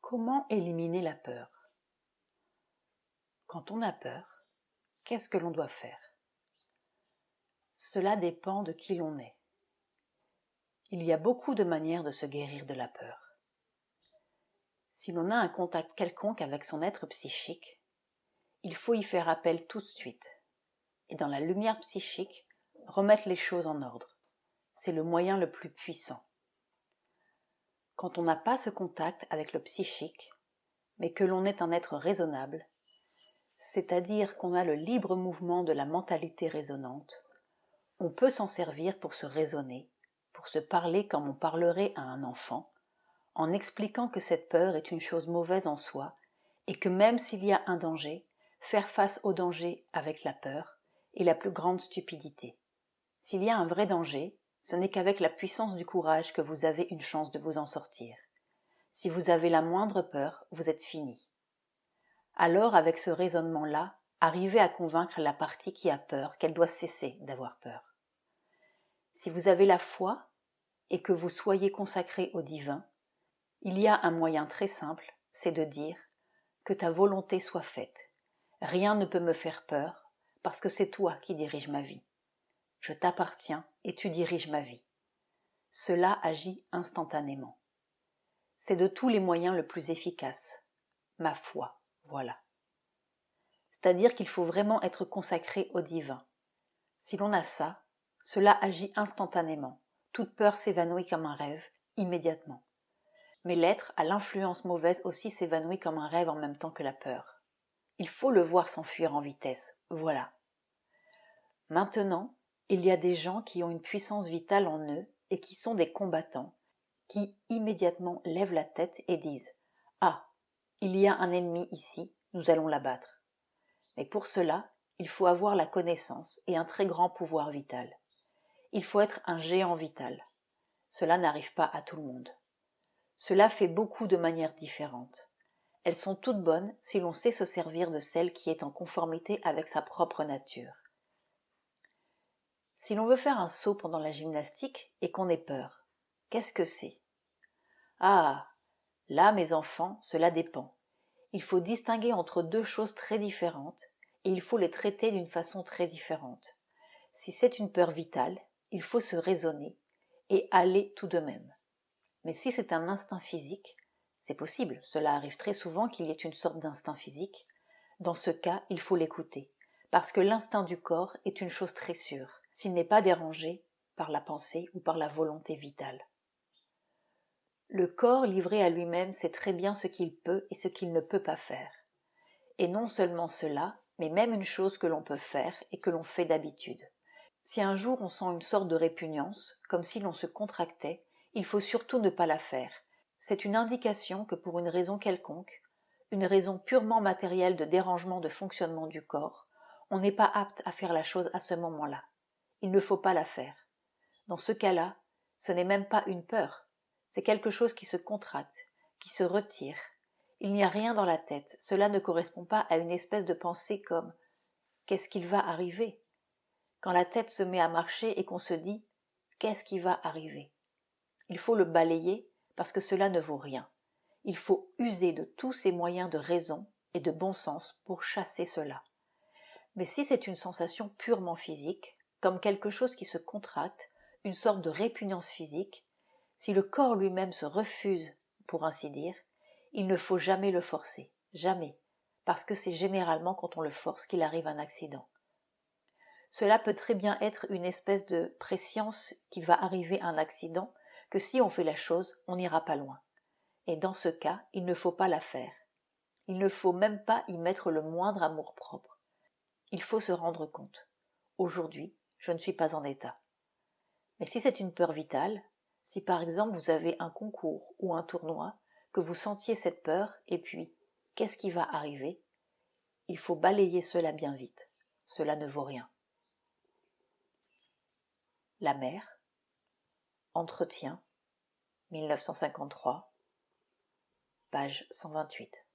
Comment éliminer la peur? Quand on a peur, qu'est-ce que l'on doit faire? Cela dépend de qui l'on est. Il y a beaucoup de manières de se guérir de la peur. Si l'on a un contact quelconque avec son être psychique, il faut y faire appel tout de suite. Et dans la lumière psychique, remettre les choses en ordre. C'est le moyen le plus puissant. Quand on n'a pas ce contact avec le psychique, mais que l'on est un être raisonnable, c'est-à-dire qu'on a le libre mouvement de la mentalité raisonnante, on peut s'en servir pour se raisonner, pour se parler comme on parlerait à un enfant, en expliquant que cette peur est une chose mauvaise en soi et que même s'il y a un danger, faire face au danger avec la peur est la plus grande stupidité. S'il y a un vrai danger, ce n'est qu'avec la puissance du courage que vous avez une chance de vous en sortir. Si vous avez la moindre peur, vous êtes fini. Alors, avec ce raisonnement-là, arrivez à convaincre la partie qui a peur qu'elle doit cesser d'avoir peur. Si vous avez la foi et que vous soyez consacré au divin, il y a un moyen très simple, c'est de dire « que ta volonté soit faite. Rien ne peut me faire peur parce que c'est toi qui diriges ma vie. Je t'appartiens et tu diriges ma vie. » Cela agit instantanément. C'est de tous les moyens le plus efficace. Ma foi, voilà. C'est-à-dire qu'il faut vraiment être consacré au divin. Si l'on a ça, cela agit instantanément. Toute peur s'évanouit comme un rêve, immédiatement. Mais l'être à l'influence mauvaise aussi s'évanouit comme un rêve en même temps que la peur. Il faut le voir s'enfuir en vitesse, voilà. Maintenant, il y a des gens qui ont une puissance vitale en eux et qui sont des combattants, qui immédiatement lèvent la tête et disent « Ah, il y a un ennemi ici, nous allons l'abattre. » Mais pour cela, il faut avoir la connaissance et un très grand pouvoir vital. Il faut être un géant vital. Cela n'arrive pas à tout le monde. Cela fait beaucoup de manières différentes. Elles sont toutes bonnes si l'on sait se servir de celle qui est en conformité avec sa propre nature. Si l'on veut faire un saut pendant la gymnastique et qu'on ait peur, qu'est-ce que c'est? Ah, là, mes enfants, cela dépend. Il faut distinguer entre deux choses très différentes et il faut les traiter d'une façon très différente. Si c'est une peur vitale, il faut se raisonner et aller tout de même. Mais si c'est un instinct physique, c'est possible, cela arrive très souvent qu'il y ait une sorte d'instinct physique. Dans ce cas, il faut l'écouter, parce que l'instinct du corps est une chose très sûre, s'il n'est pas dérangé par la pensée ou par la volonté vitale. Le corps livré à lui-même sait très bien ce qu'il peut et ce qu'il ne peut pas faire. Et non seulement cela, mais même une chose que l'on peut faire et que l'on fait d'habitude. Si un jour on sent une sorte de répugnance, comme si l'on se contractait, il faut surtout ne pas la faire. C'est une indication que pour une raison quelconque, une raison purement matérielle de dérangement de fonctionnement du corps, on n'est pas apte à faire la chose à ce moment-là. Il ne faut pas la faire. Dans ce cas-là, ce n'est même pas une peur, c'est quelque chose qui se contracte, qui se retire. Il n'y a rien dans la tête, cela ne correspond pas à une espèce de pensée comme « qu'est-ce qu'il va arriver ?» Quand la tête se met à marcher et qu'on se dit « qu'est-ce qui va arriver ?» Il faut le balayer parce que cela ne vaut rien. Il faut user de tous ses moyens de raison et de bon sens pour chasser cela. Mais si c'est une sensation purement physique, comme quelque chose qui se contracte, une sorte de répugnance physique, si le corps lui-même se refuse, pour ainsi dire, il ne faut jamais le forcer, jamais, parce que c'est généralement quand on le force qu'il arrive un accident. Cela peut très bien être une espèce de prescience qu'il va arriver un accident, que si on fait la chose, on n'ira pas loin. Et dans ce cas, il ne faut pas la faire. Il ne faut même pas y mettre le moindre amour-propre. Il faut se rendre compte. Aujourd'hui, je ne suis pas en état. Mais si c'est une peur vitale, si par exemple vous avez un concours ou un tournoi, que vous sentiez cette peur, et puis, qu'est-ce qui va arriver? Il faut balayer cela bien vite. Cela ne vaut rien. La mer, Entretien, 1953, page 128.